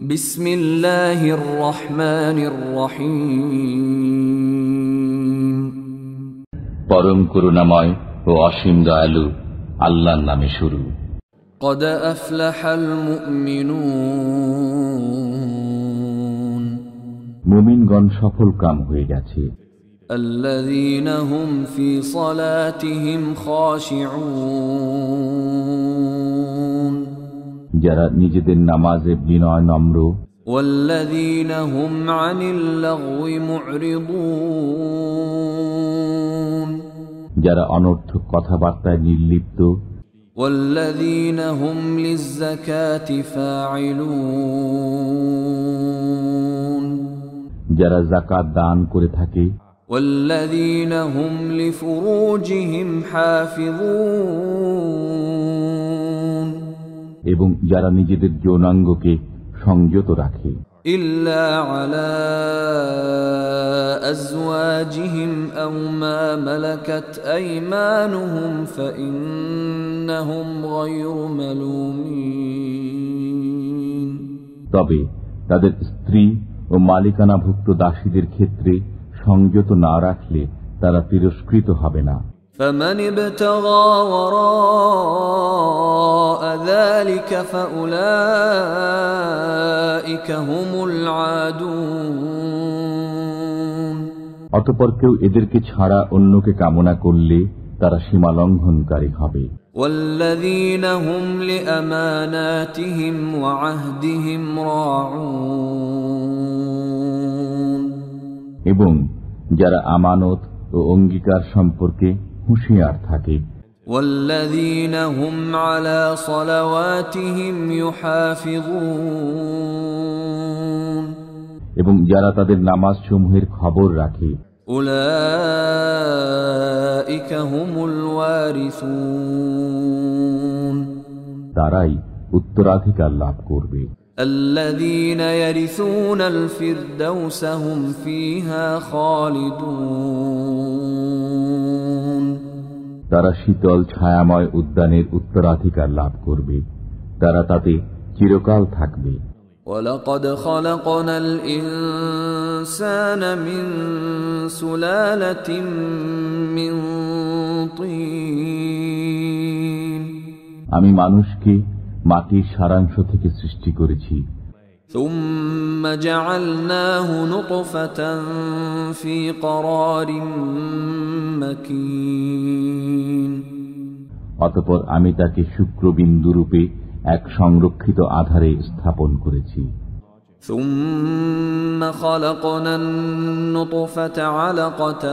বিসমিল্লাহির রহমানির রহিম। পরম করুণাময় ও অসীম দয়ালু আল্লাহর নামে শুরু। قد أفلح المؤمنون মুমিনগণ সফল কাম হয়ে গেছে। الذين هم في صلاتهم خاشعون যারা নিজেদের নামাজে বিনয় নম্র। والذين هم عن اللغو معرضون যারা অনর্থক কথাবার্তায় নির্লিপ্ত। والذين هم للزكاة فاعلون যারা যাকাত দান করে থাকে। والذين هم لفروجهم حافظون এবং যারা নিজেদের যৌনাঙ্গকে সংযত রাখে। إلا على أزواجهم أو ما ملكت أيمانهم فإنهم غير ملومين তবে তাদের স্ত্রী ও মালিকানাভুক্ত দাসীদের ক্ষেত্রে সংযত না রাখলে তারা তিরস্কৃত হবে না। فمن ابتغى وراء ذلك فأولئك هم العادون অতঃপর কেউ এদেরকে ছাড়া অন্যকে কামনা করলে তারা সীমা লঙ্ঘনকারী হবে। والذين هم لأماناتهم وعهدهم راعون এবং যারা আমানত ও অঙ্গীকার সম্পর্কে হুঁশিয়ার থাকে। والذين هم على صلواتهم يحافظون এবং যারা তাদের নামাজ সমূহের খবর রাখে। أولئك هم الوارثون তারাই উত্তরাধিকার লাভ করবে। الذين يرثون الفردوس هم فيها خالدون তারা শীতল ছায়াময় উদ্যানের উত্তরাধিকার লাভ করবে, তারা তাতে চিরকাল থাকবে। ولقد خلقنا الإنسان من سلالة من طين আমি মানুষকে মাটির সারাংশ থেকে সৃষ্টি করেছি। ثم جعلناه نطفة في قرار مكين অতঃপর আমি তাকে শুক্রবিন্দুরূপে এক সংরক্ষিত আধারে স্থাপন করেছি। ثم خلقنا النطفة علقة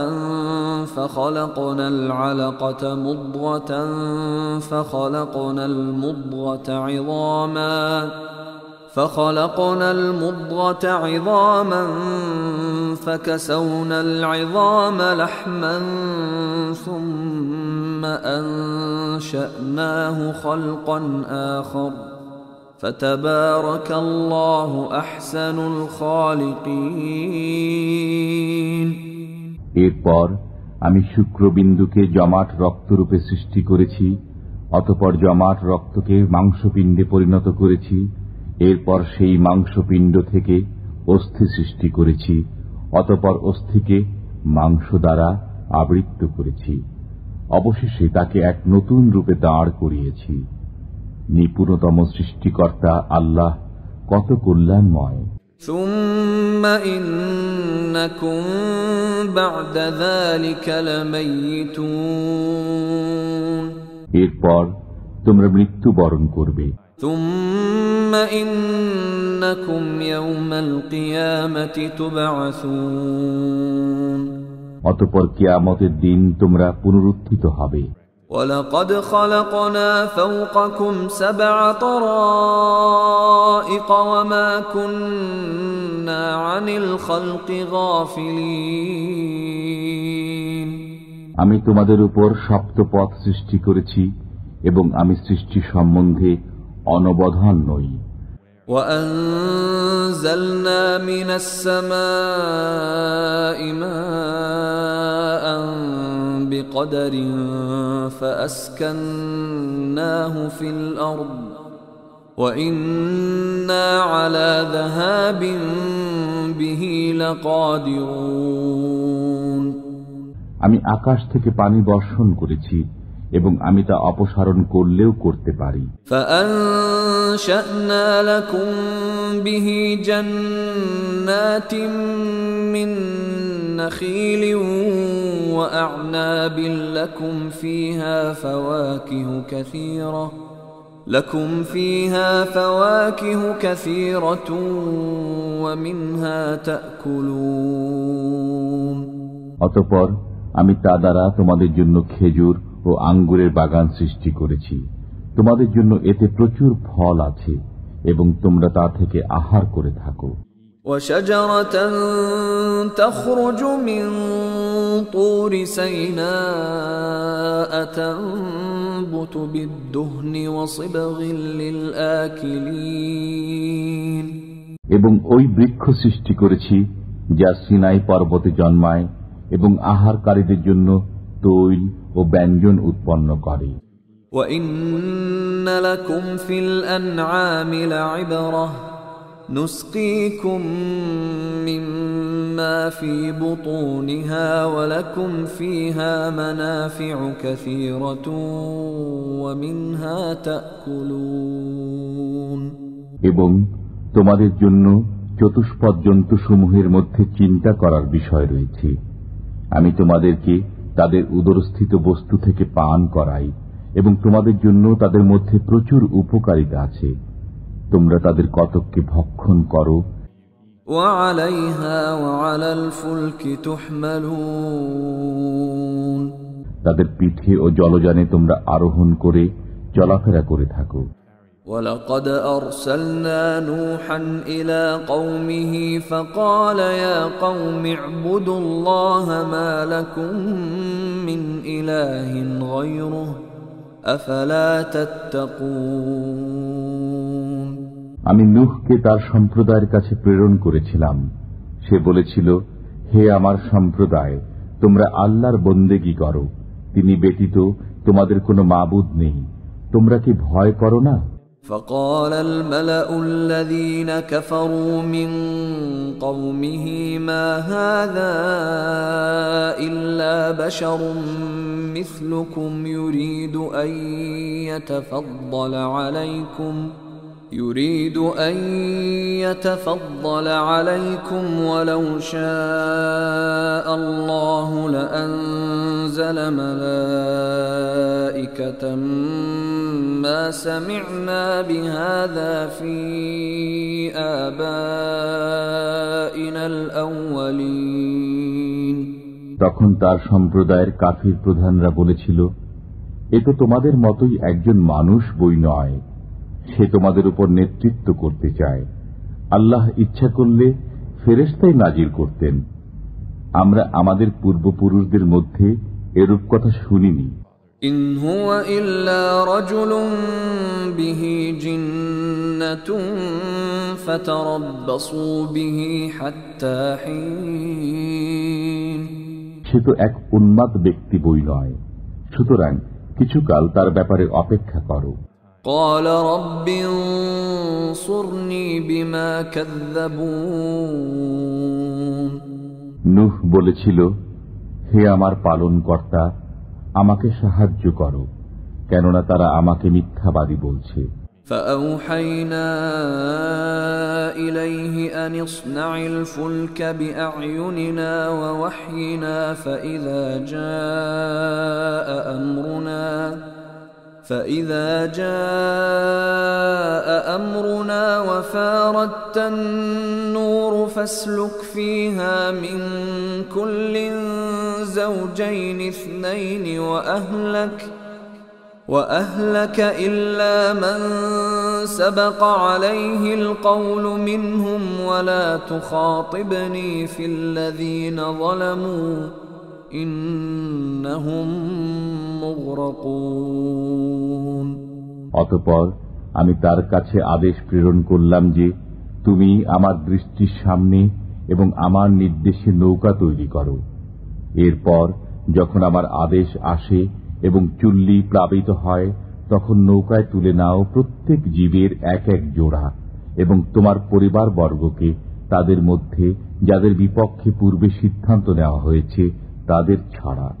فخلقنا العلقة مضغة فخلقنا المضغة عظاما فكسونا العظام لحما ثم أنشأناه خلقا آخر فتبارك الله أحسن الخالقين এরপর আমি শুক্রবিন্দুকে জমাট রক্তরূপে সৃষ্টি করেছি, অতঃপর জমাট রক্তকে মাংসপিণ্ডে পরিণত করেছি, এরপর সেই মাংসপিণ্ড থেকে অস্থি সৃষ্টি করেছি, অতঃপর অস্থিকে মাংস দ্বারা আবৃত করেছি, অবশেষে তাকে এক নতুন রূপে দাঁড় করিয়েছি। নিপুণতম সৃষ্টিকর্তা আল্লাহ কত কল্যাণময়। ثم إنكم بعد ذلك لميتون এরপর তোমরা মৃত্যুবরণ করবে। ثم إنكم يوم القيامة تبعثون অতঃপর কিয়ামতের দিন তোমরা পুনরুত্থিত হবে। ولقد خلقنا فوقكم 7 طرائق وما كنا عن الخلق غافلين আমি তোমাদের উপর সপ্তপথ সৃষ্টি করেছি এবং আমি সৃষ্টি সম্বন্ধে অনবধান নই। وأنزلنا من السماء ماء بقدر فأسكناه في الأرض وإنا على ذهاب به لقادرون আমি আকাশ থেকে পানি বর্ষণ করেছি এবং আমি তা অপসারণ করলেও করতে পারি। فأنشأنا لكم به جنات من نخيل وأعناب لكم فيها فواكه كثيرة ومنها تأكلون অতঃপর আমি তা দ্বারা তোমাদের জন্য খেজুর ও আঙ্গুরের বাগান সৃষ্টি করেছি। তোমাদের জন্য এতে প্রচুর ফল আছে এবং তোমরা তা থেকে আহার করে থাকো। وشجرة تخرج من طور سيناء تنبت بالدهن وصبغ للآكلين এবং ওই বৃক্ষ সৃষ্টি করেছি যা সিনাই পর্বতে জন্মায় এবং আহারকারীদের জন্য তৈল ও ব্যঞ্জন উৎপন্ন করে। وَإِنَّ لَكُمْ فِي الْأَنْعَامِ لَعِبْرَةً نُسْقِيكُم مِّمَّا فِي بُطُونِهَا وَلَكُمْ فِيهَا مَنَافِعُ كَثِيرَةٌ وَمِنْهَا تَأْكُلُونَ এবং তোমাদের জন্য চতুষ্পদ জন্তুসমূহের মধ্যে চিন্তা করার বিষয় রয়েছে। আমি তোমাদেরকে তাদের উদরস্থিত বস্তু থেকে পান করাই এবং তোমাদের জন্য তাদের মধ্যে প্রচুর উপকারিতা আছে। তোমরা তাদের কতককে ভক্ষণ করো। وعليها وعلى الفلك تحملون তাদের পিঠে ও জলযানে তোমরা আরোহণ করে চলাফেরা করে থাকো। ولقد أرسلنا نوحا إلى قومه فقال يا قوم اعبدوا الله ما لكم من إله غيره أفلا تتقون আমি নূহকে তার সম্প্রদায়ের কাছে প্রেরণ করেছিলাম। সে বলেছিল, হে আমার সম্প্রদায়, তোমরা আল্লাহর বন্দেগী করো, তিনি ব্যতীত তোমাদের কোনো মাবুদ নেই, তোমরা কি ভয় করো না? فقال الملأ الذين كفروا من قومه ما هذا إلا بشر مثلكم يريد أن يتفضل عليكم ولو شاء الله لأنزل ملائكة ما سمعنا بهذا في آبائنا الأولين তখন তার সম্প্রদায়ের কাফির প্রধানরা বলেছিল, এ তো তোমাদের মতোই একজন মানুষ বই নয়, সে তোমাদের উপর নেতৃত্ব করতে চায়। আল্লাহ ইচ্ছা করলে ফেরেশতাই নাজিল করতেন। আমরা আমাদের পূর্বপুরুষদের মধ্যে এরূপ কথা শুনিনি। ইন হুয়া ইল্লা রাজুলুন বিহি জিন্নাতুন ফাতারাব্বাসু বিহি হাত্তা হিন সে তো এক উন্মাদ ব্যক্তি বই নয়, সুতরাং কিছুকাল তার ব্যাপারে অপেক্ষা করো। قال رب انصرني بما كذبون নূহ বলেছিল, হে আমার পালনকর্তা, আমাকে সাহায্য করো, কেননা তারা আমাকে মিথ্যাবাদী বলছে। فأوحينا إليه أن اصنع الفلك بأعيننا ووحينا فإذا جاء أمرنا وفارت النور فاسلك فيها من كل زوجين اثنين وأهلك إلا من سبق عليه القول منهم ولا تخاطبني في الذين ظلموا إنهم مغرقون অতঃপর আমি তার কাছে আদেশ প্রেরণ করলাম যে, তুমি আমার দৃষ্টির সামনে এবং আমার নির্দেশে নৌকা তৈরি করো। এরপর যখন আমার আদেশ আসে এবং চুল্লি প্লাবিত হয়, তখন নৌকায় তুলে নাও প্রত্যেক জীবের এক এক জোড়া এবং তোমার পরিবারবর্গকে তাদের মধ্যে যাদের বিপক্ষে পূর্বে সিদ্ধান্ত নেওয়া হয়েছে তাদের ছাড়া,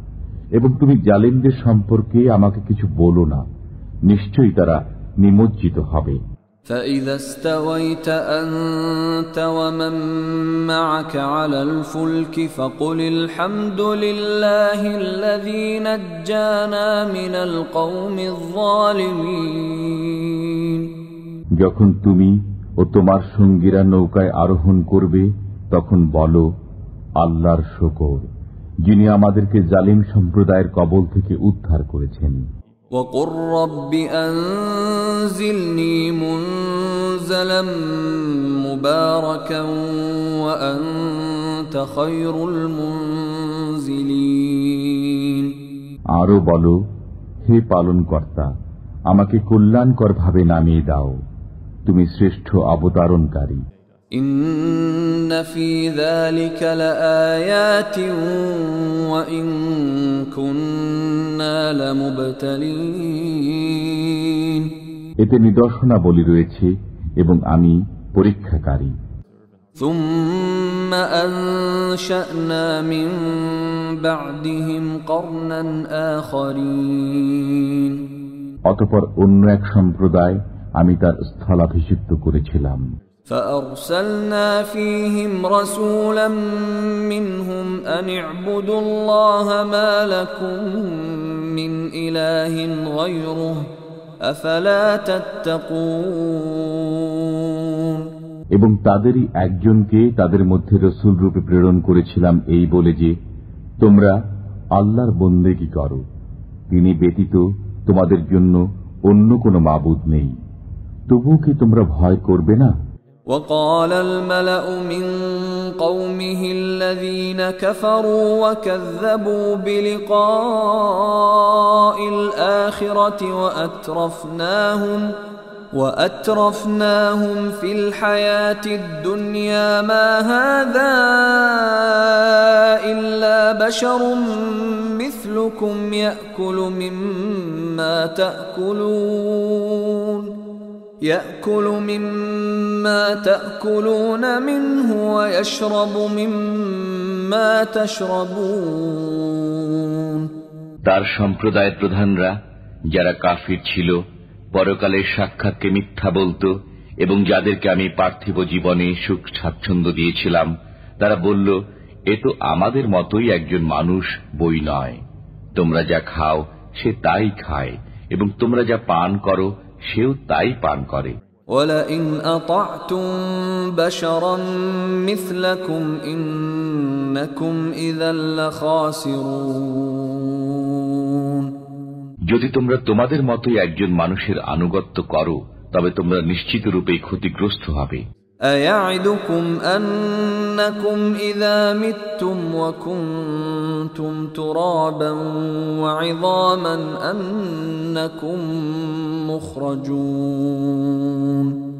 এবং তুমি জালিমদের সম্পর্কে আমাকে কিছু বলো না, নিশ্চয়ই তারা নিমজ্জিত হবে। فَإِذَا اسْتَوَيْتَ أَنْتَ وَمَنْ مَعَكَ عَلَى الْفُلْكِ فَقُلِ الْحَمْدُ لِلَّهِ الَّذِي نَجَّانَا مِنَ الْقَوْمِ الظَّالِمِينَ। যখন তুমি ও তোমার সঙ্গীরা নৌকায় আরোহণ করবে তখন বলো, আল্লাহর শুকর, যিনি আমাদেরকে জালিম সম্প্রদায়ের কবল থেকে উদ্ধার করেছেন। وَقُلْ رَبِّ أَنْزِلْنِي مُنْزَلًا مُبَارَكًا وَأَنْتَ خَيْرُ الْمُنْزِلِينَ। আরো বলো, হে পালনকর্তা, আমাকে কল্যাণকর ভাবে নামিয়ে দাও, তুমি শ্রেষ্ঠ অবতারণকারী। إن في ذلك لآيات وإن كنا لمبتلين। এতে নিদর্শনাবলী রয়েছে এবং আমি পরীক্ষাকারী। ثم أنشأنا من بعدهم قرنا آخرين। অতঃপর অন্য এক সম্প্রদায় আমি তার স্থলাভিষিক্ত করেছিলাম। فأرسلنا فيهم رسولا منهم أن اعبدوا الله ما لكم من إله غيره أفلا تتقون। এবং তাদেরই একজনকে তাদের মধ্যে রসুল রূপে প্রেরণ করেছিলাম এই বলে যে, তোমরা আল্লাহর বন্দেগী করো, তিনি ব্যতীত তোমাদের জন্য অন্য কোনো মাবুদ নেই, তবুও কি তোমরা ভয় করবে না? وقال الملأ من قومه الذين كفروا وكذبوا بلقاء الآخرة وأترفناهم في الحياة الدنيا ما هذا إلا بشر مثلكم يأكل مما تأكلون منه ويشرب مما تشربون। তার সম্প্রদায়ের প্রধানরা যারা কাফির ছিল পরকালের সাক্ষাৎকে মিথ্যা বলতো এবং যাদেরকে আমি পার্থিব জীবনে সুখ স্বাচ্ছন্দ্য দিয়েছিলাম তারা বলল, এ তো আমাদের মতোই একজন মানুষ, বই নয়। তোমরা যা খাও সে তাই খায় এবং তোমরা যা পান করো সেও তাই পান করে। وَلَئِنْ أَطَعْتُمْ بَشَرًا مِثْلَكُمْ إِنَّكُمْ إِذًا لَخَاسِرُونَ। যদি তোমরা তোমাদের মতোই একজন মানুষের আনুগত্য করো তবে তোমরা নিশ্চিত রূপেই ক্ষতিগ্রস্ত হবে। أَيَعِدُكُمْ أَنَّكُمْ إِذَا مِتُّمْ وَكُنْتُمْ تُرَابًا وَعِظَامًا أَنَّكُمْ مُخْرَجُونَ।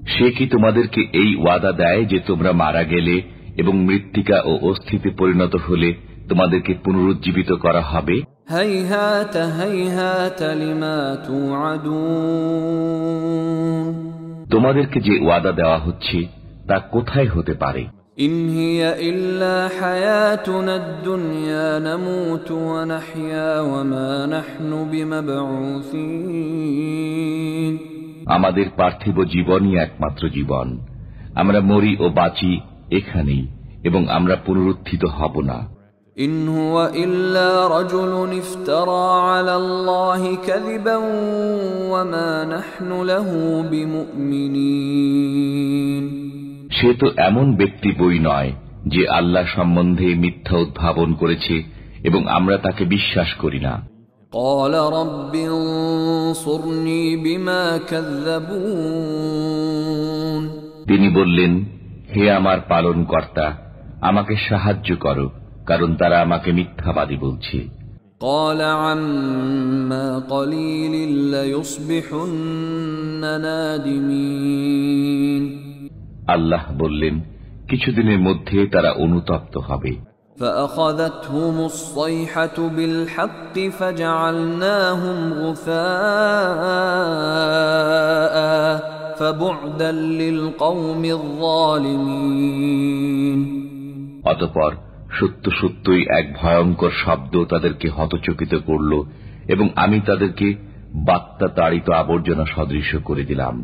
সে কি তোমাদেরকে এই ওয়াদা দেয় যে তোমরা মারা গেলে এবং মৃত্তিকা ও অস্থিতে পরিণত হলে তোমাদেরকে পুনরুজ্জীবিত করা হবে? هَيْهَاتَ هَيْهَاتَ لِمَا تُوعَدُونَ। তোমাদেরকে যে ওয়াদা দেওয়া হচ্ছে তা কোথায় হতে পারে? إِنْ هِيَ إِلَّا حَيَاتُنَا الدُّنْيَا نَمُوتُ وَنَحْيَا وَمَا نَحْنُ بِمَبْعُوثِينَ। আমাদের পার্থিব জীবনই একমাত্র জীবন, আমরা মরি ও বাঁচি এখানেই এবং আমরা পুনরুত্থিত হব না। إِنْ هُوَ إِلَّا رَجُلٌ افْتَرَى عَلَى اللَّهِ كَذِبًا وَمَا نَحْنُ لَهُ بِمُؤْمِنِينَ। সে তো এমন ব্যক্তি বই নয় যে আল্লাহ সম্বন্ধে মিথ্যা উদ্ভাবন করেছে এবং আমরা তাকে বিশ্বাস করি না। قَالَ رَبِّ انصُرْنِي بِمَا كَذَّبُونَ। তিনি বললেন, হে আমার পালনকর্তা, আমাকে সাহায্য করো, কারণ তারা আমাকে মিথ্যাবাদী বলছে। قَالَ عَمَّا قَلِيلٍ لَيُصْبِحُنَّ نَادِمِينَ। আল্লাহ বললেন, কিছুদিনের মধ্যে তারা অনুতপ্ত হবে। فأخذتهم الصيحة بالحق فجعلناهم غثاء فبعدا للقوم الظالمين অতঃপর সত্য সত্যই এক ভয়ঙ্কর শব্দ তাদেরকে হতচকিত করল এবং আমি তাদেরকে বাত্তা তাড়িত আবর্জনা সদৃশ করে দিলাম।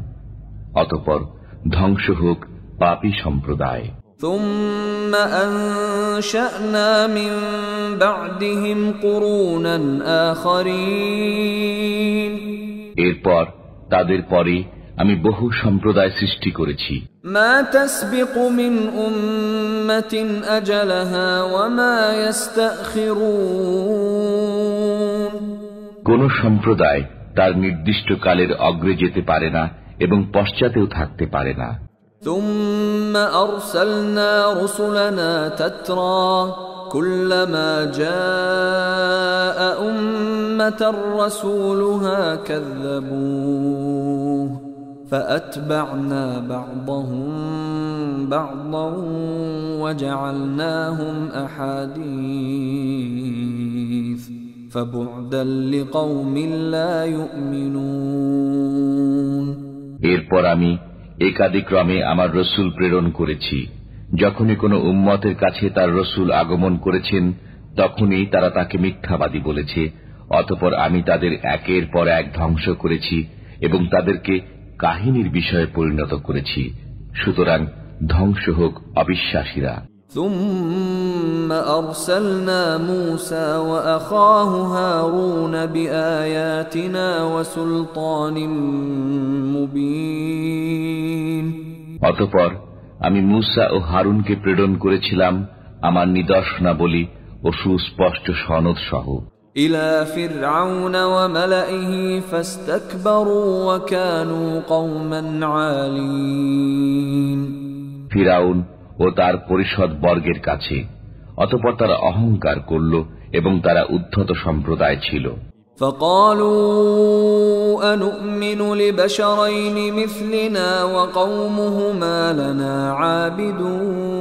অতঃপর ধ্বংস হোক পাপী সম্প্রদায়। ثم أنشأنا من بعدهم قرونا آخرين এরপর তাদের পরে আমি বহু সম্প্রদায় সৃষ্টি করেছি। ما تسبق من أمة أجلها وما يستأخرون কোন সম্প্রদায় তার নির্দিষ্ট কালের অগ্রে যেতে পারে না এবং পশ্চাতেও থাকতে পারে না। ثم أرسلنا رسلنا تترى كلما جاء أمة رسولها كذبوه فأتبعنا بعضهم بعضا وجعلناهم أحاديث فبعدا لقوم لا يؤمنون এরপর আমি একাদিক্রমে আমার রসুল প্রেরণ করেছি। যখনই কোন উম্মতের কাছে তার রসুল আগমন করেছেন তখনই তারা তাকে মিথ্যাবাদী বলেছে। অতঃপর আমি তাদের একের পর এক ধ্বংস করেছি এবং তাদেরকে কাহিনীর বিষয়ে পরিণত করেছি। সুতরাং ধ্বংস হোক অবিশ্বাসীরা। ثم أرسلنا موسى وأخاه هارون بآياتنا وسلطان مبين অতঃপর আমি মূসা ও হারুনকে প্রেরণ করেছিলাম আমার নিদর্শনাবলী ও সুস্পষ্ট সনদ সহ إلى فرعون وملئه فاستكبروا وكانوا قوما عالين ফিরাউন ও তার পরিষদ বর্গের কাছে। অতঃপর তারা অহংকার করল এবং তারা উদ্ধত সম্প্রদায় ছিল। فقالوا أنؤمن لبشرين مثلنا وقومهما لنا عابدون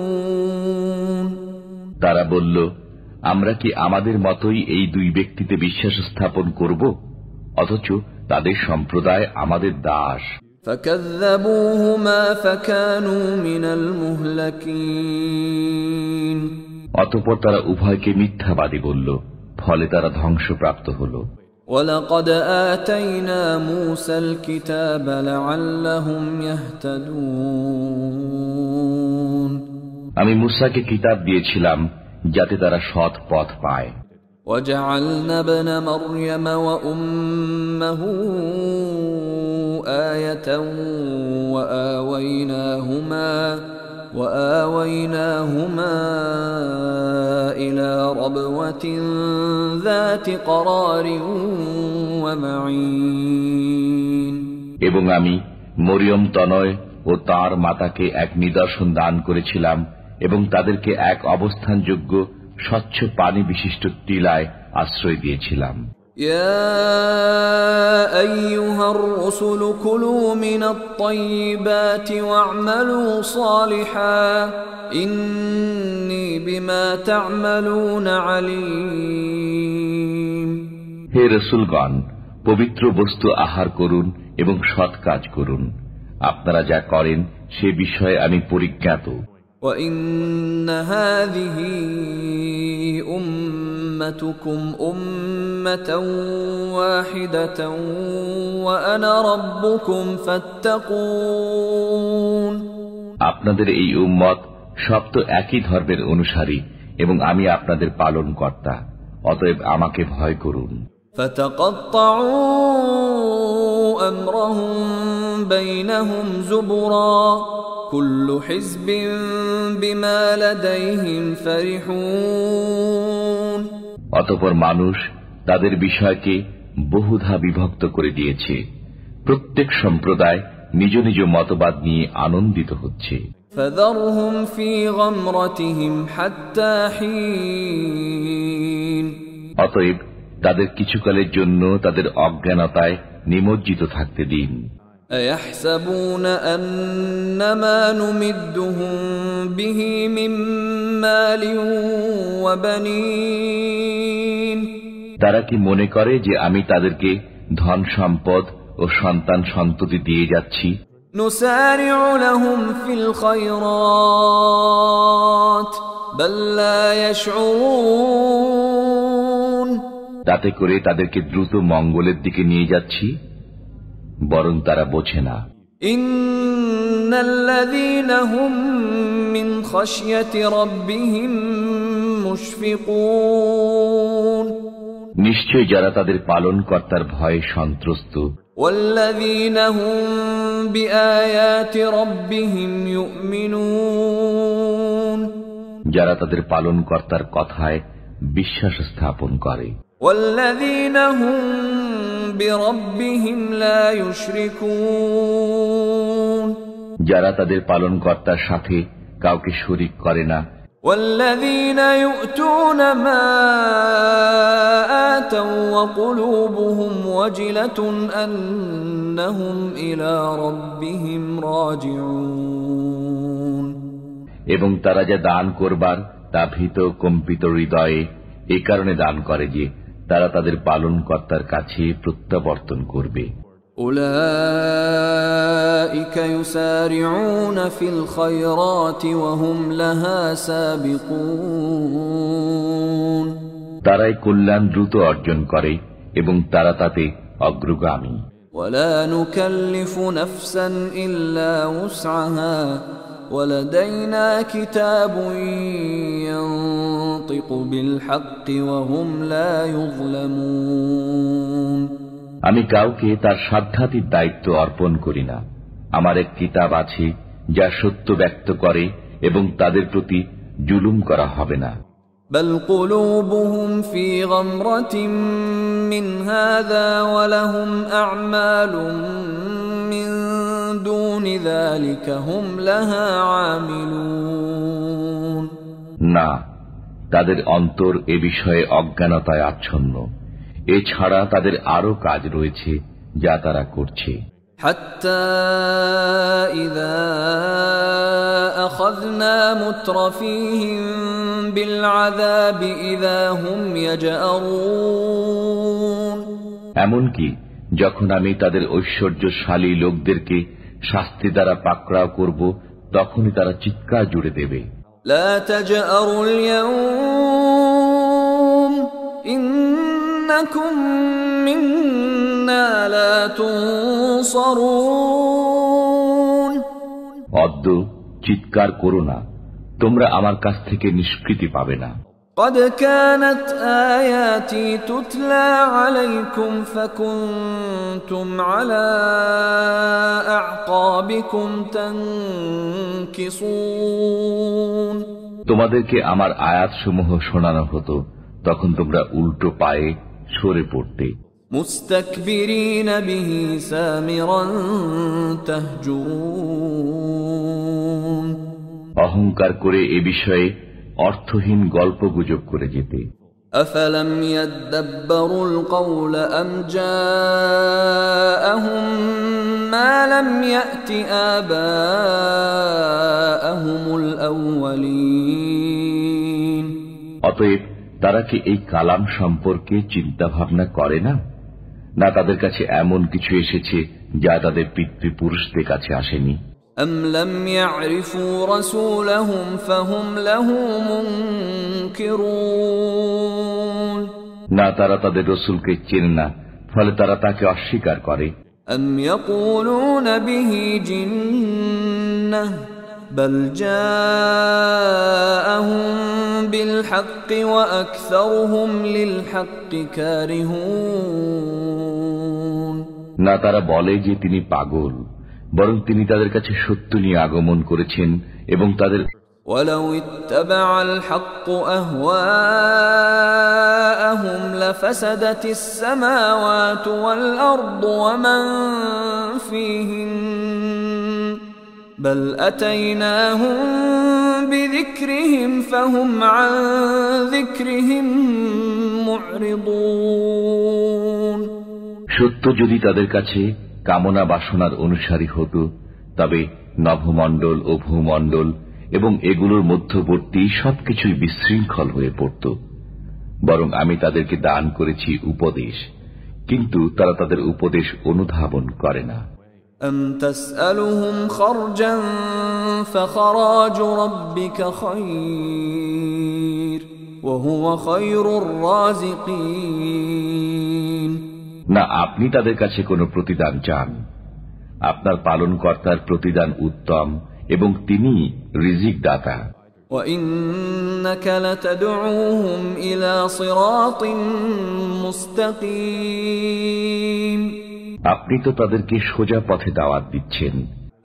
তারা বলল, আমরা কি আমাদের মতোই এই দুই ব্যক্তিতে বিশ্বাস স্থাপন করব, অথচ তাদের সম্প্রদায় আমাদের দাস। فكذبوهما فكانوا من المهلكين অতঃপর তারা উভয়কে মিথ্যাবাদী বলল, ফলে তারা ধ্বংসপ্রাপ্ত হল। ولقد آتينا موسى الكتاب لعلهم يهتدون আমি মূসাকে কিতাব দিয়েছিলাম যাতে তারা সৎ পথ পায়। وجعلنا ابن مريم وأمه آية وآويناهما إلى ربوة ذات قرار ومعين এবং আমি মরিয়ম তনয় ও তার মাতাকে এক নিদর্শন দান করেছিলাম এবং তাদেরকে এক অবস্থানযোগ্য স্বচ্ছ পানি বিশিষ্ট টিলায় আশ্রয় দিয়েছিলাম। يا أيها الرسل كلوا من الطيبات واعملوا صالحا إني بما تعملون عليم হে রাসূলগণ, পবিত্র বস্তু আহার করুন এবং সৎ কাজ করুন। আপনারা যা করেন সে বিষয়ে আমি পরিজ্ঞাত। وَإِنَّ هَذِهِ أُمَّتُكُمْ أُمَّةً وَاحِدَةً وَأَنَا رَبُّكُمْ فَاتَّقُونِ আপনাদের এই উম্মত সব তো একই ধর্মের অনুসারী এবং আমি আপনাদের পালন কর্তা, অতএব আমাকে ভয় করুন। فَتَقَطَّعُوا أَمْرَهُمْ بَيْنَهُمْ زُبُرًا كُلُّ حِزْبٍ بِمَا لَدَيْهِمْ فَرِحُونَ অতঃপর মানুষ তাদের বিষয়কে বহুধা বিভক্ত করে দিয়েছে। প্রত্যেক সম্প্রদায় নিজ নিজ মতবাদ নিয়ে আনন্দিত হচ্ছে। فَذَرْهُمْ فِي غَمْرَتِهِمْ حَتَّى حِينٍ অতএব তাদের কিছুকালের জন্য তাদের অজ্ঞানতায় নিমজ্জিত থাকতে দিন। أيحسبون أنما نمدهم به من مال وبنين তারা কি মনে করে যে আমি তাদেরকে ধন সম্পদ ও সন্তান সন্ততি দিয়ে যাচ্ছি? نسارع لهم في الخيرات بل لا يشعرون তাতে করে তাদেরকে দ্রুত মঙ্গলের দিকে নিয়ে যাচ্ছি, বরং তারা বোঝে না। إن الذين هم من خشية ربهم مشفقون নিশ্চয় যারা তাদের পালনকর্তার ভয়ে সন্ত্রস্ত। والذين هم بآيات ربهم يؤمنون যারা তাদের পালনকর্তার কথায় বিশ্বাস স্থাপন করে। والذين هم بربهم لا يشركون যারা তাদের পালনকর্তার সাথে কাউকে শরীক করে না। والذين يؤتون ما آتوا وقلوبهم وجلة أنهم إلى ربهم راجعون এবং তারা যা দান করবার তা ভীত কম্পিত হৃদয়ে এই কারণে দান করে যে তারা তাদের পালনকর্তার কাছে প্রত্যাবর্তন করবে। أولئك يسارعون في الخيرات وهم لها سابقون তারাই কল্যাণ দ্রুত অর্জন করে এবং তারা তাতে অগ্রগামী। ولا نكلف نفسا إلا وسعها ولدينا كتاب ينطق بالحق وهم لا يظلمون আমি কাউকে তার সাধ্যাতীত দায়িত্ব অর্পণ করি না। আমার এক কিতাব আছে যা সত্য ব্যক্ত করে এবং তাদের প্রতি জুলুম করা হবে না। بل قلوبهم في غمرة من هذا ولهم أعمال من دون ذلك هم لها عاملون না, তাদের অন্তর এ বিষয়ে অজ্ঞানতায় আচ্ছন্ন। এছাড়া তাদের আরো কাজ রয়েছে যা তারা করছে। حتى إذا أخذنا مترفيهم بالعذاب إذا هم يجأرون এমনকি যখন আমি তাদের ঐশ্বর্যশালী লোকদেরকে শাস্তি দ্বারা পাকড়াও করব, তখনই তারা চিৎকার জুড়ে দেবে। لا تجأروا اليوم إنكم منا لا تنصرون অদ্য চিৎকার করো না, তোমরা আমার কাছ থেকে নিষ্কৃতি পাবে না। قد كانت آياتي تتلى عليكم فكنتم على أعقابكم تنكصون তোমাদেরকে আমার আয়াতসমূহ শোনানো হতো, তখন তোমরা উল্টো পায়ে সরে পড়তে। মুস্তাকবিরিন বিহি সামিরান তাহজুরুন অহংকার করে এ বিষয়ে অর্থহীন গল্পগুজব করে যেতে। আফালাম ইয়াদাব্বারুল কওলা আম জাআহুম মা লাম ইয়াতি আবাআহুমুল আউয়ালিন অতএব তারা কি এই কালাম সম্পর্কে চিন্তা ভাবনা করে না? না তাদের কাছে এমন কিছু এসেছে যা তাদের পিতৃপুরুষদের কাছে আসেনি? أم لم يعرفوا رسولهم فهم له منكرون না তারা তাদের রসুলকে চেনে না, ফলে তারা তাকে অস্বীকার করে। أم يقولون به جنة بل جاءهم بالحق وأكثرهم للحق كارهون না তারা বলে যে তিনি পাগল, বরং তিনি তাদের কাছে সত্য নিয়ে আগমন করেছেন এবং তাদের ولو اتبع الحق أهواءهم لفسدت السماوات والأرض ومن فيهن بل أتيناهم بذكرهم فهم عن ذكرهم معرضون সত্য যদি তাদের কাছে কামনা বাসনার অনুসারী হতো, তবে নভমণ্ডল ও ভূমণ্ডল এবং এগুলোর মধ্যবর্তী সবকিছুই বিশৃঙ্খল হয়ে পড়ত। বরং আমি তাদেরকে দান করেছি উপদেশ, কিন্তু তারা তাদের উপদেশ অনুধাবন করে না। أم تسألهم خرجا فخراج ربك خير وهو خير الرازقين। না আপনি তাদের কাছে কোনো প্রতিদান চান, আপনার পালনকর্তার প্রতিদান উত্তম এবং তিনি রিজিক দাতা। وإنك لتدعوهم إلى صراط مستقيم। আপনি তো তাদেরকে সোজা পথে দাওয়াত দিচ্ছেন।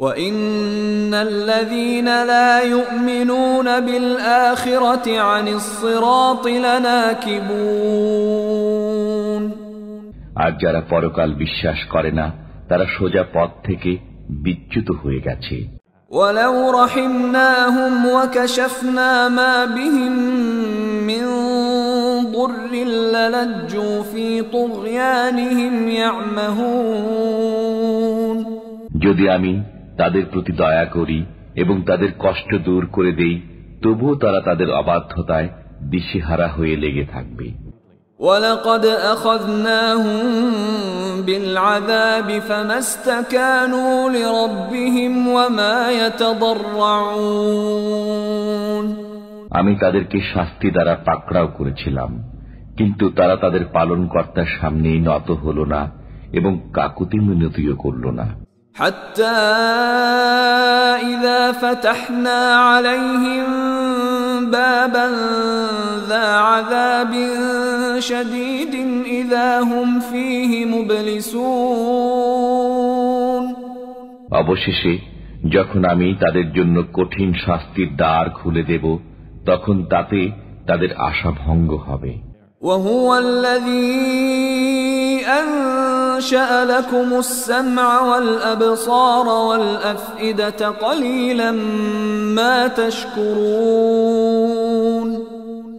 وإن الذين لا يؤمنون بالآخرة عن الصراط لناكبون। আর যারা পরকাল বিশ্বাস করে না তারা সোজা পথ থেকে বিচ্যুত হয়ে গেছে। ولو رحمناهم وكشفنا ما بهم من ضر للجوا في طغيانهم يعمهون। যদি আমি তাদের প্রতি দয়া করি এবং তাদের কষ্ট দূর করে দেই, তবুও তারা তাদের অবাধ্যতায় দিশেহারা হয়ে লেগে থাকবে। ولقد أخذناهم بالعذاب فما استكانوا لربهم وما يتضرعون। আমি তাদেরকে শাস্তি দ্বারা পাকড়াও করেছিলাম, কিন্তু তারা তাদের পালনকর্তার সামনে নত হল না এবং কাকুতি মিনতিও করল না। حتى إذا فتحنا عليهم بابا ذا عذاب شديد إذا هم فيه مبلسون। অবশেষে যখন আমি তাদের জন্য কঠিন শাস্তির দ্বার খুলে দেব, তখন তাতে তাদের আশা ভঙ্গ হবে। وهو الذي أنشأ لكم السمع والأبصار والأفئدة قليلا ما تشكرون।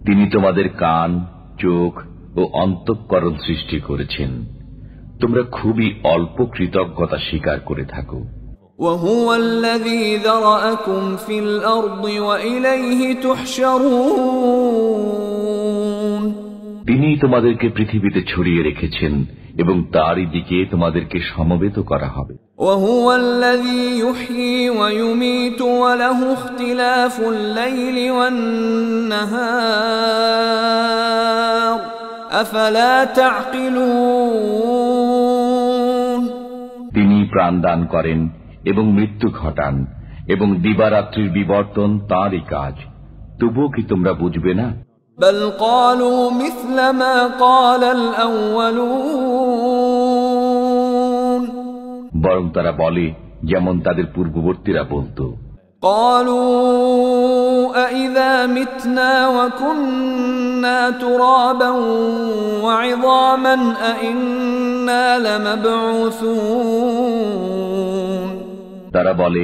তিনি তোমাদের কান, চোখ ও অন্তঃকরণ সৃষ্টি করেছেন, তোমরা খুবই অল্প কৃতজ্ঞতা স্বীকার করে থাকো। وهو الذي ذرأكم في الأرض وإليه تحشرون। তিনিই তোমাদেরকে পৃথিবীতে ছড়িয়ে রেখেছেন এবং তারই দিকে তোমাদেরকে সমবেত করা হবে। وهو الذي يحيي ويميت وله اختلاف الليل والنهار أفلا تعقلون। তিনি প্রাণ দান করেন এবং মৃত্যু ঘটান এবং দিবারাত্রির বিবর্তন তাঁরই কাজ, তবুও কি তোমরা বুঝবে না? بل قالوا مثل ما قال الأولون। বরং তারা বলে যেমন তাদের পূর্ববর্তীরা বলতো, قالوا أإذا متنا وكنا ترابا وعظاما أإنا لمبعوثون। তারা বলে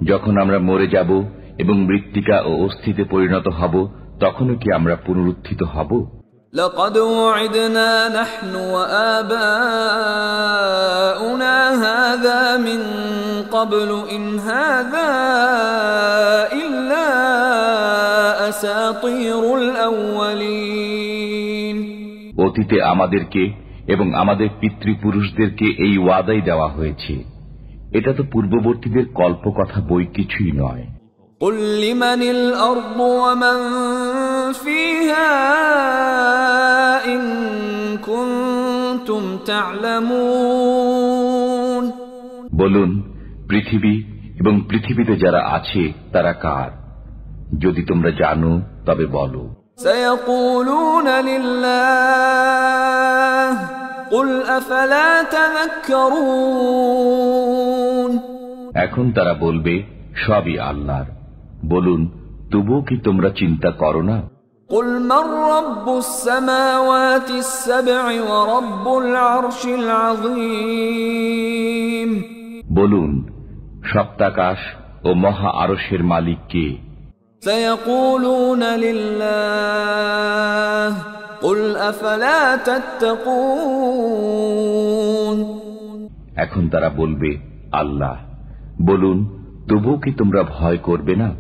যখন আমরা মরে যাব এবং মৃত্তিকা ও অস্থিতে পরিণত হব, তখনও কি আমরা পুনরুত্থিত হব? لقد وعدنا نحن وآباؤنا هذا من قبل إن هذا إلا أساطير الأولين। অতীতে আমাদেরকে এবং আমাদের পিতৃপুরুষদেরকে এই ওয়াদাই দেওয়া হয়েছে, এটা তো পূর্ববর্তীদের কল্পকথা বই কিছুই নয়। قل لمن الأرض ومن فيها إن كنتم تعلمون। বলুন, পৃথিবী এবং পৃথিবীতে যারা আছে তারা কার? যদি তোমরা জানো তবে বলো। سيقولون لله قل أفلا تذكرون। এখন তারা বলবে সবই আল্লাহর। বলুন, তবুও কি তোমরা চিন্তা করো না? قل من رب السماوات السبع ورب العرش العظيم। বলুন, সপ্তাকাশ ও মহা আরশের মালিক কে? سيقولون لله قل أفلا تتقون। এখন তারা বলবে, আল্লাহ। বলুন, তবুও কি তোমরা ভয় করবে না?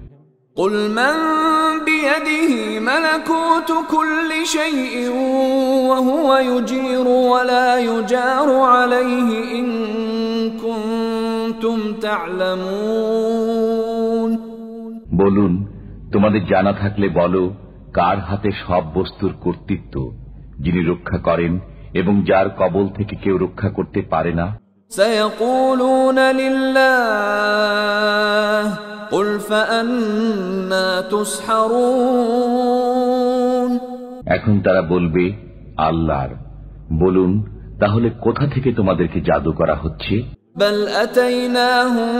قل من بيده ملكوت كل شيء وهو يجير ولا يجار عليه إن كنتم تعلمون। বলুন, তোমাদের জানা থাকলে বলো, কার হাতে সব বস্তুর কর্তৃত্ব, যিনি রক্ষা করেন এবং যার কবল থেকে কেউ রক্ষা করতে পারে না? سيقولون لله قل فأنا تسحرون। এখন তারা বলবে, আল্লাহর। বলুন, তাহলে কোথা থেকে তোমাদেরকে জাদু করা হচ্ছে? بل أتيناهم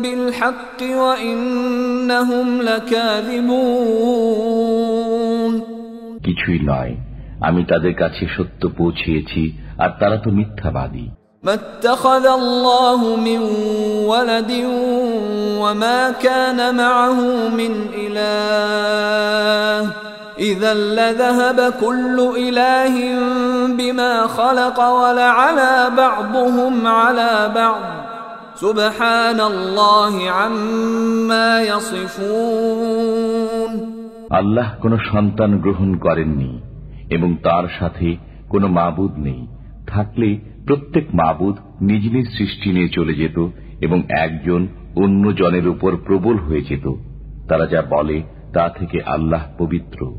بالحق وإنهم لكاذبون। কিছুই নয়, আমি তাদের কাছে সত্য পৌঁছিয়েছি আর তারা তো মিথ্যাবাদী। ما اتخذ الله من ولد وما كان معه من إله إذا لذهب كل إله بما خلق ولعلى بعضهم على بعض سبحان الله عما يصفون। আল্লাহ কোন সন্তান গ্রহণ করেননি এবং তার সাথে কোনো মাবুদ নেই। থাকলে প্রত্যেক মাবুদ নিজ নিজ সৃষ্টি নিয়ে চলে যেত এবং একজন অন্য জনের উপর প্রবল হয়ে যেত। তারা যা বলে তা থেকে আল্লাহ পবিত্র।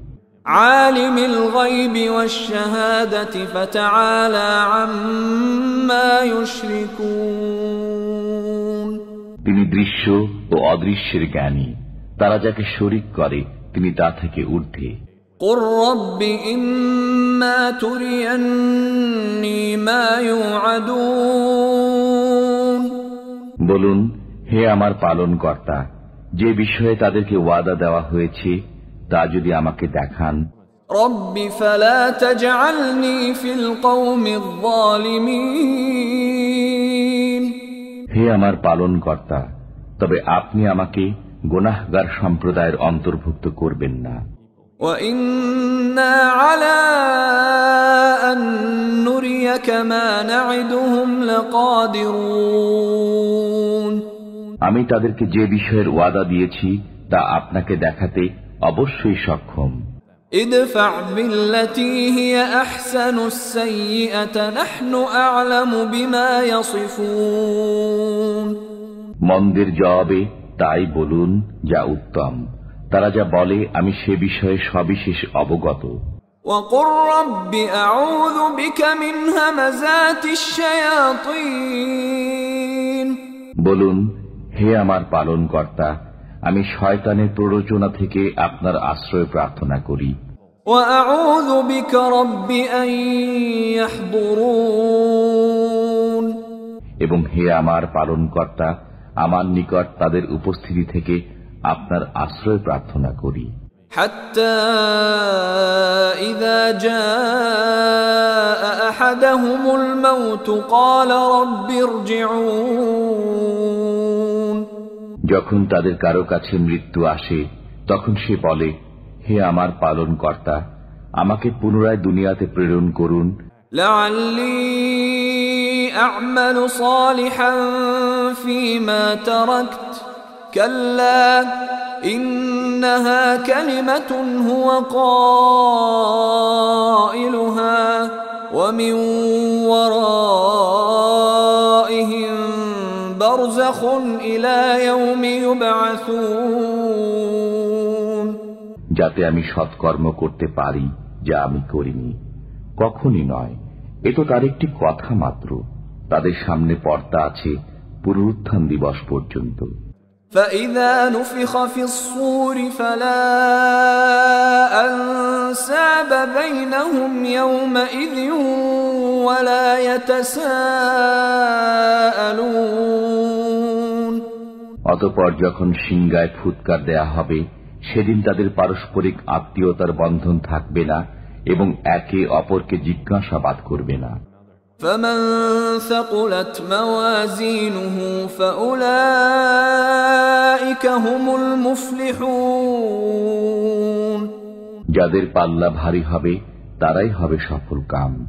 আলিমুল গায়বি ওয়াশ শাহাদাতি ফাতাআলা আম্মা ইউশরিকুন। তিনি দৃশ্য ও অদৃশ্যের জ্ঞানী, তারা যাকে শরীক করে তিনি তা থেকে ঊর্ধ্বে। قل رب إما تريني ما يوعدون। বলুন, হে আমার পালনকর্তা, যে বিষয়ে তাদেরকে ওয়াদা দেওয়া হয়েছে তা যদি আমাকে দেখান। رب فلا تجعلني في القوم الظالمين। হে আমার পালনকর্তা, তবে আপনি আমাকে গুনাহগার সম্প্রদায়ের অন্তর্ভুক্ত করবেন না। وَإِنَّا عَلَىٰ أَن نُّرِيَكَ مَا نَعِدُهُمْ لَقَادِرُونَ। আমি তাদেরকে যে বিষয়ের ওয়াদা দিয়েছি তা আপনাকে দেখাতে অবশ্যই সক্ষম। ادفع بالتي هي أحسن السيئة نحن أعلم بما يصفون। মন্দের জবাবে তাই বলুন যা উত্তম, তারা যা বলে আমি সে বিষয়ে সবিশেষ অবগত। وقل رب أعوذ بك من همزات الشياطين। বলুন, হে আমার পালনকর্তা, আমি শয়তানের প্ররোচনা থেকে আপনার আশ্রয় প্রার্থনা করি। وأعوذ بك رب أن يحضرون। এবং হে আমার পালনকর্তা, আমার নিকট তাদের উপস্থিতি থেকে আপনার আশ্রয় প্রার্থনা করি। حتى إذا جاء أحدهم الموت قال رب ارجعون। যখন তাদের কারো কাছে মৃত্যু আসে তখন সে বলে, হে আমার পালনকর্তা, আমাকে পুনরায় দুনিয়াতে প্রেরণ করুন। لعلي أعمل صالحا فيما تركت كلا إنها كلمة هو قائلها ومن ورائهم برزخ إلى يوم يبعثون। যাতে আমি সৎকর্ম করতে পারি যা আমি করিনি। কখনই নয়, এ তো তার একটি কথা মাত্র। তাদের সামনে পর্দা আছে পুনরুত্থান দিবস পর্যন্ত। فإذا نفخ في الصور فلا أنساب بينهم يومئذ ولا يتساءلون। অতঃপর যখন সিংগায় ফুৎকার দেয়া হবে সেদিন তাদের পারস্পরিক আত্মীয়তার বন্ধন থাকবে না এবং একে অপরকে জিজ্ঞাসাবাদ করবে না। فمن ثقلت موازينه فأولئك هم المفلحون। যাদের পাল্লা ভারী হবে তারাই হবে সফল কাম।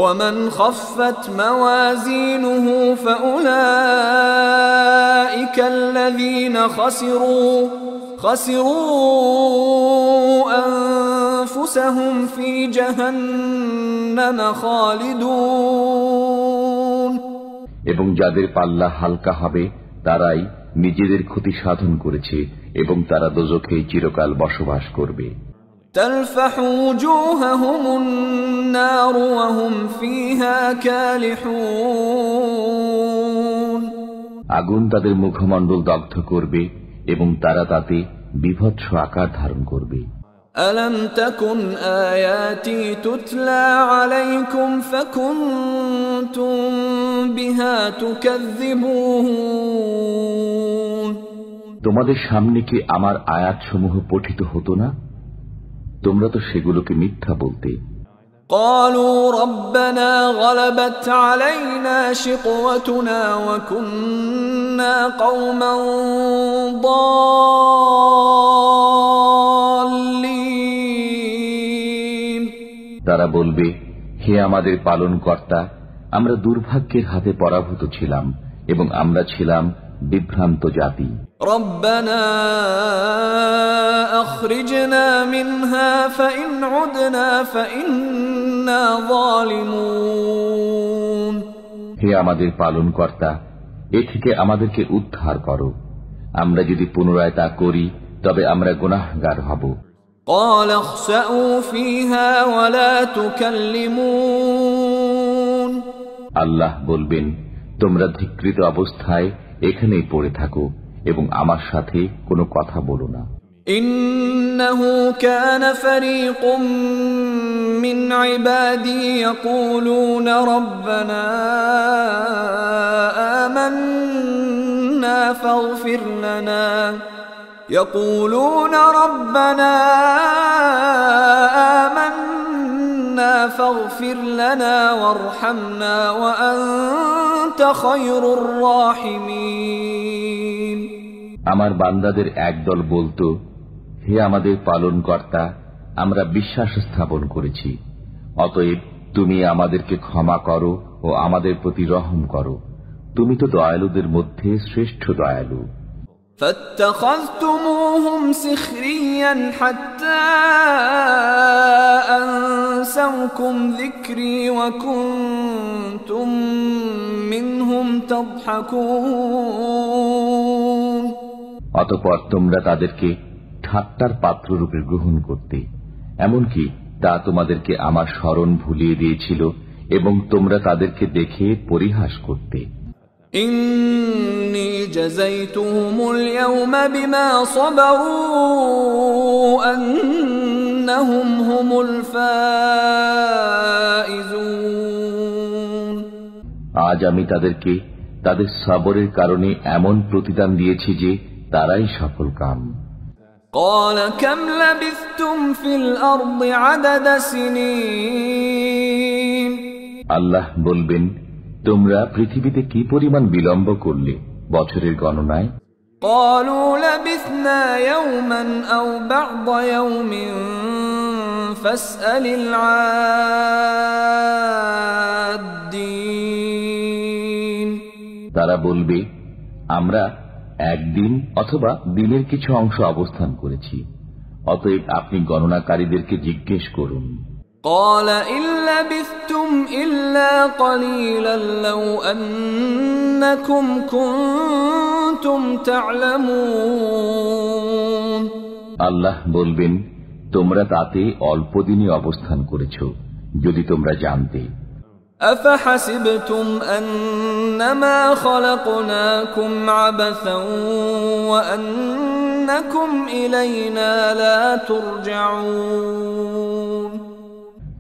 ومن خفت موازينه فأولئك الذين خسروا أنفسهم في جهنم خالدون এবং যাদের পাল্লা হালকা হবে তারাই নিজেদের ক্ষতি সাধন করেছে এবং তারা দোজখে চিরকাল বসবাস করবে। تلفح وجوههم النار وهم فيها كالحون আগুন তাদের মুখমণ্ডল দগ্ধ করবে এবং তারা তাতে বিভৎস আকার ধারণ করবে। ألم تكن آياتي تتلى عليكم فكنتم بها تكذبون তোমাদের সামনে কি আমার আয়াতসমূহ পঠিত হতো না? তোমরা তো সেগুলোকে মিথ্যা বলতে। قالوا ربنا غلبت علينا شقوتنا وكنا قوما ضالين তারা বলবে, হে আমাদের পালনকর্তা, আমরা দুর্ভাগ্যের হাতে পরাভূত ছিলাম এবং আমরা ছিলাম বিভ্রান্ত জাতি। ربنا أخرجنا منها فإن عدنا فإنا ظالمون হে আমাদের পালনকর্তা, এ থেকে আমাদেরকে উদ্ধার করো। আমরা যদি পুনরায় তা করি তবে আমরা গুনাহগার হব। قال اخسأوا فيها ولا تكلمون আল্লাহ বলবেন, তোমরা ধিক্কৃত অবস্থায় এখানেই পড়ে থাকো এবং আমার সাথে কোনো কথা বলো না। إنه كان فريق من عبادي يقولون ربنا آمنا فاغفر لنا وارحمنا وأنت خير الراحمين আমার বান্দাদের একদল বলতো, হে আমাদের পালনকর্তা, আমরা বিশ্বাস স্থাপন করেছি, অতএব তুমি আমাদেরকে ক্ষমা করো ও আমাদের প্রতি রহম করো, তুমি তো দয়ালুদের মধ্যে শ্রেষ্ঠ দয়ালু। فاتخذتموهم سخريا حتى أنسوكم ذكري وكنتم منهم تضحكون অতঃপর তোমরা তাদেরকে ঠাট্টার পাত্ররূপে গ্রহণ করতে, এমনকি তা তোমাদেরকে আমার স্মরণ ভুলিয়ে দিয়েছিল এবং তোমরা তাদেরকে দেখে পরিহাস করতে। إني جزيتهم اليوم بما صبروا أنهم هم الفائزون আজ আমি তাদেরকে তাদের সবরের কারণে এমন প্রতিদান দিয়েছি যে তারাই সফল কাম। قال كم لبثتم في الأرض عدد سنين আল্লাহ বলবেন, তোমরা পৃথিবীতে কি পরিমাণ বিলম্ব করলে বছরের গণনায়? قالوا لبثنا يوما أو بعض يوم فاسأل العادين তারা বলবে, আমরা একদিন অথবা দিনের কিছু অংশ অবস্থান করেছি, অতএব আপনি গণনাকারীদেরকে জিজ্ঞেস করুন। قال إن لبثتم إلا قليلا لو أنكم كنتم تعلمون আল্লাহ বলবেন, তোমরা তাতে অল্প দিনই অবস্থান করেছ যদি তোমরা জানতে। أفحسبتم أنما خلقناكم عبثا وأنكم إلينا لا ترجعون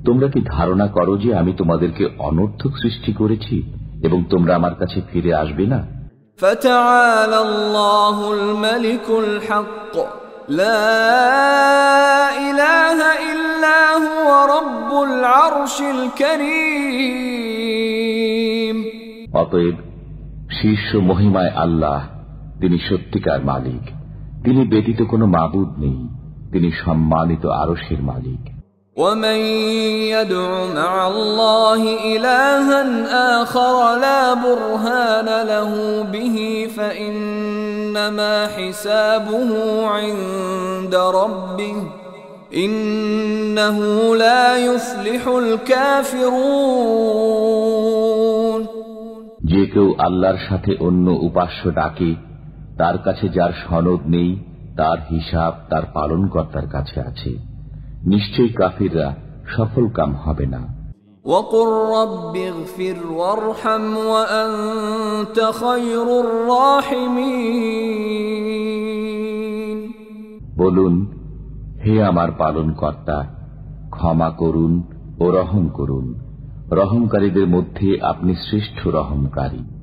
তোমরা কি ধারণা করো যে আমি তোমাদেরকে অনর্থক সৃষ্টি করেছি এবং তোমরা আমার কাছে ফিরে আসবে না? فتعالى الله الملك الحق لا إله إلا هو رب العرش الكريم অতএব শীর্ষ মহিমায় আল্লাহ, তিনি সত্যিকার মালিক, তিনি ব্যতীত কোনো মাবুদ নেই, তিনি সম্মানিত আরশের মালিক। ومن يدع مع الله إلها آخر لا برهان له به فإنما حسابه عند ربه إنه لا يفلح الكافرون। যে কেউ আল্লাহর সাথে অন্য উপাস্য ডাকে, তার কাছে যার সনদ নেই, তার হিসাব তার পালনকর্তার কাছে আছে। নিশ্চয়ই কাফিররা সফল কাম হবে না। وقل رب اغفر وارحم وأنت خير الراحمين। বলুন, হে আমার পালনকর্তা, ক্ষমা করুন ও রহম করুন, রহমকারীদের মধ্যে আপনি শ্রেষ্ঠ রহমকারী।